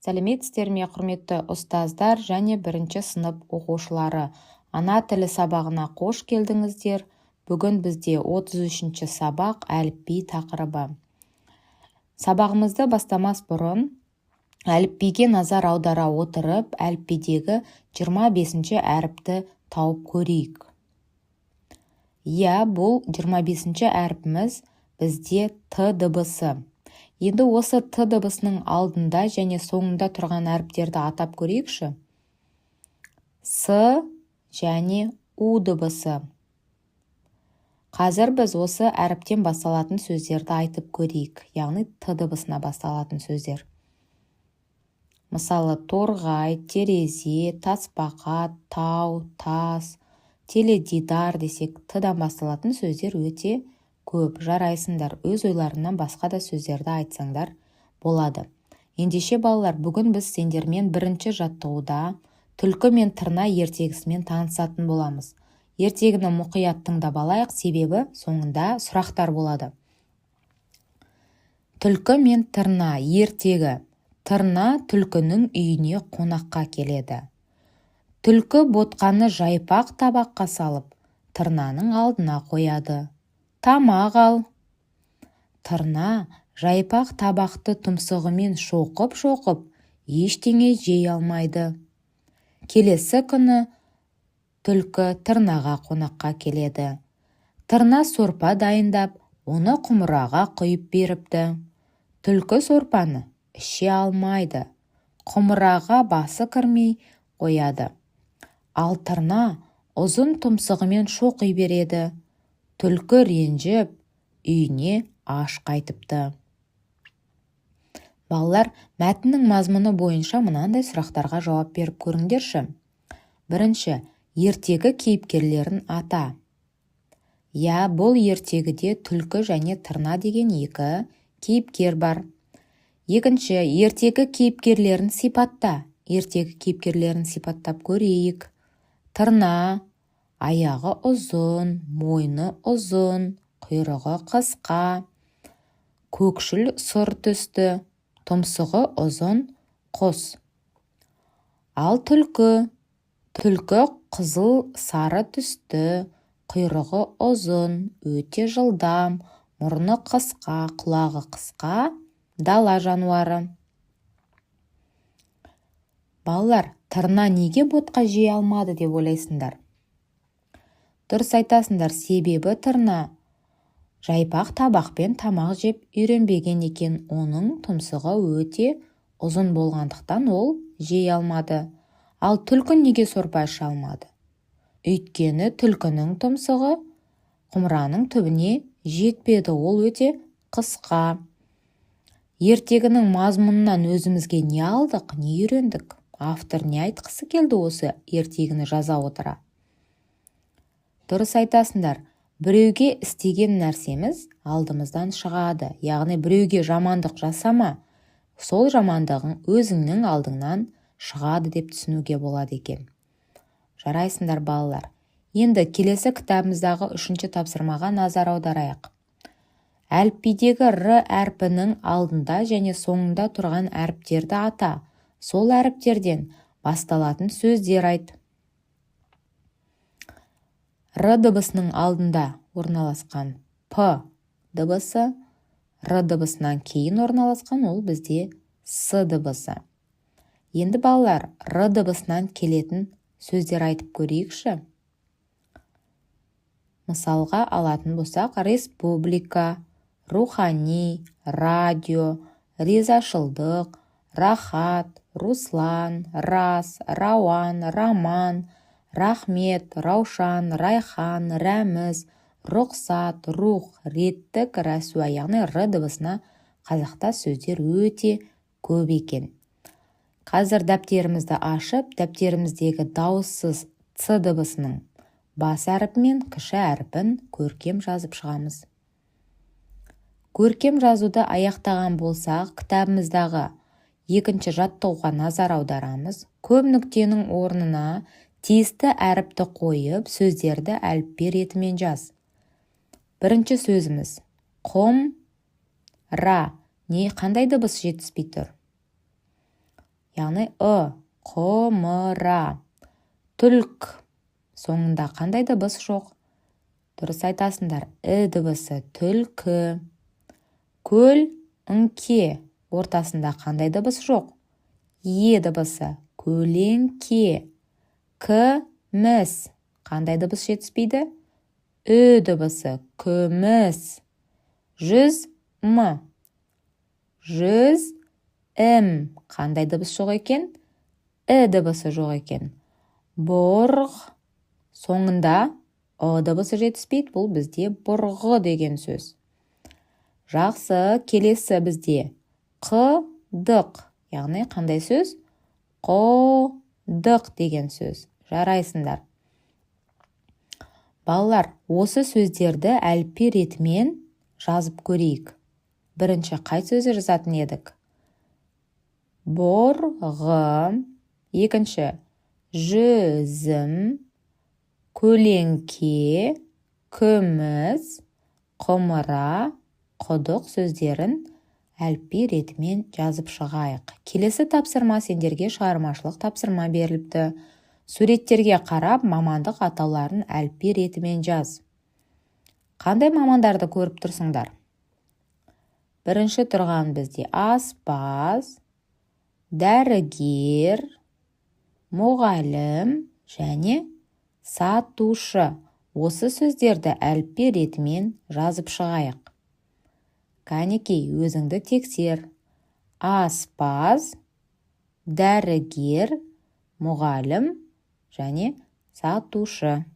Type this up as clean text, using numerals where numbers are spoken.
Сәлеметсіздер ме, құрметті ұстаздар және бірінші сынып оқушылары. Ана тілі сабағына қош келдіңіздер. Бүгін бізде 33-ші сабақ әліпби тақырыбы. Сабағымызды бастамас бұрын әліпбиге назар аудара отырып, әліпбидегі 25-ші әріпті тауып көрейік. Бұл 25-ші әріпіміз бізде Т дыбысы. Енді осы Т дыбысының алдында және соңында тұрған әріптерді атап көрейікші. С және У дыбысы. Қазір біз осы әріптен басталатын сөздерді айтып көрейік, яғни Т дыбысына басталатын сөздер. Мысалы, торғай, терезе, тасбақа, тау, тас, теледидар десек, Т-дан басталатын сөздер өте көп. Жарайсыңдар, өз ойларынан басқа да сөздерді айтсаңдар болады. Ендеше балалар, бүгін біз сендермен бірінші жаттығуда түлкі мен тырна ертегісімен танысатын боламыз. Ертегіні мұқият тыңдап алайық, себебі соңында сұрақтар болады. Түлкі мен тырна ертегі. Тырна түлкінің үйіне қонаққа келеді. Түлкі ботқаны жайпақ табаққа салып, тырнаның алдына қояды. Тамақ ал. Тырна жайпақ табақты тұмсығымен шоқып-шоқып, ештеңе жей алмайды. Келесі күні түлкі тырнаға қонаққа келеді. Тырна сорпа дайындап, оны құмыраға құйып беріпті. Түлкі сорпаны іше алмайды. Құмыраға басы кірмей қояды. Ал тырна ұзын тұмсығымен шоқи береді. Түлкі ренжіп, үйіне аш қайтыпты. Балалар, мәтіннің мазмұны бойынша мынандай сұрақтарға жауап беріп көріңдерші. Бірінші, ертегі кейіпкерлерін ата. Бұл ертегіде түлкі және тырна деген екі кейіпкер бар. Екінші, ертегі кейіпкерлерін сипатта. Ертегі кейіпкерлерін сипаттап көрейік. Тырна, аяғы ұзын, мойны ұзын, құйрығы қысқа, көкшіл сұр түсті, тұмсығы ұзын құс. Ал түлкі қызыл сары түсті, құйрығы ұзын, өте жылдам, мұрны қысқа, құлағы қысқа, дала жануары. Балалар, тырна неге ботқа жей алмады деп ойлайсыңдар? Дұрыс айтасыңдар, себебі тырна жайпақ табақпен тамақ жеп үйренбеген екен. Оның тұмсығы өте ұзын болғандықтан ол жей алмады. Ал түлкі неге сорпа іше алмады? Өйткені түлкінің тұмсығы құмыраның түбіне жетпеді, ол өте қысқа. Ертегінің мазмұнынан өзімізге не алдық, не үйрендік? Автор не айтқысы келді осы ертегіні жаза отыра? Дұрыс айтасыңдар, біреуге істеген нәрсеміз алдымыздан шығады. Яғни біреуге жамандық жасама, сол жамандығың өзіңнің алдыңнан шығады деп түсінуге болады екен. Жарайсыңдар балалар. Енді келесі кітабымыздағы 3-ші тапсырмаға назар аударайық. Әліпбидегі Р әрпінің алдында және соңында тұрған әріптерді ата. Сол әріптерден басталатын сөздер айт. Р дыбысының алдында орналасқан П дыбысы, Р дыбысынан кейін орналасқан ол бізде С дыбысы. Енді балалар, Р дыбысынан келетін сөздер айтып көрейікші. Мысалға алатын болсақ, республика, рухани, радио, ризашылдық, рахат, руслан, рас, рауан, раман, рахмет, раушан, райхан, рәміз, рұқсат, рух, реттік, рәсуа, яғни Р дыбысына қазақта сөздер өте көп екен. Қазір дәптерімізді ашып, дәптеріміздегі дауыссыз Ц дыбысының бас әріпі мен кіші әріпін көркем жазып шығамыз. Көркем жазуды аяқтаған болсақ, кітабымыздағы 2-ші жаттығуға назар аударамыз. Көп нүктенің орнына тиісті әріпті қойып, сөздерді әліппе ретімен жаз. Бірінші сөзіміз құм, ра. Қандай дыбыс жетіспей тұр? яғни құмыра. Түлк. Соңында қандай дыбыс жоқ? Дұрыс айтасыңдар. Дыбысы түлкі. Көлеңке. Ортасында қандай дыбыс жоқ? Дыбысы көлеңке. Күміс. Қандай дыбыс жетіспейді? Дыбысы күміс. Жүзім. Қандай дыбыс жоқ екен? Дыбысы жоқ екен. Борг. Соңында дыбысы жетіспейді, бұл бізде бұрғы деген сөз. Жақсы, келесі бізде қыдық. Яғни қандай сөз? Қодық деген сөз. Жарайсыңдар. Балалар, осы сөздерді әліппе ретімен жазып көрейік. Бірінші қай сөзі жазатын едік? Борғы. Екінші жүзім, көлеңке, күміс, құмыра, құдық сөздерін әліппе ретімен жазып шығайық. Келесі тапсырма сендерге шығармашылық тапсырма беріліпті. Суреттерге қарап, мамандық атауларын әліппе ретімен жаз. Қандай мамандарды көріп тұрсыңдар? Бірінші тұрған бізде аспаз, дәрігер, мұғалім және сатушы. Осы сөздерді әліппе ретімен жазып шығайық. Кәнекей, өзіңді тексер. Аспаз, дәрігер, мұғалім және сатушы.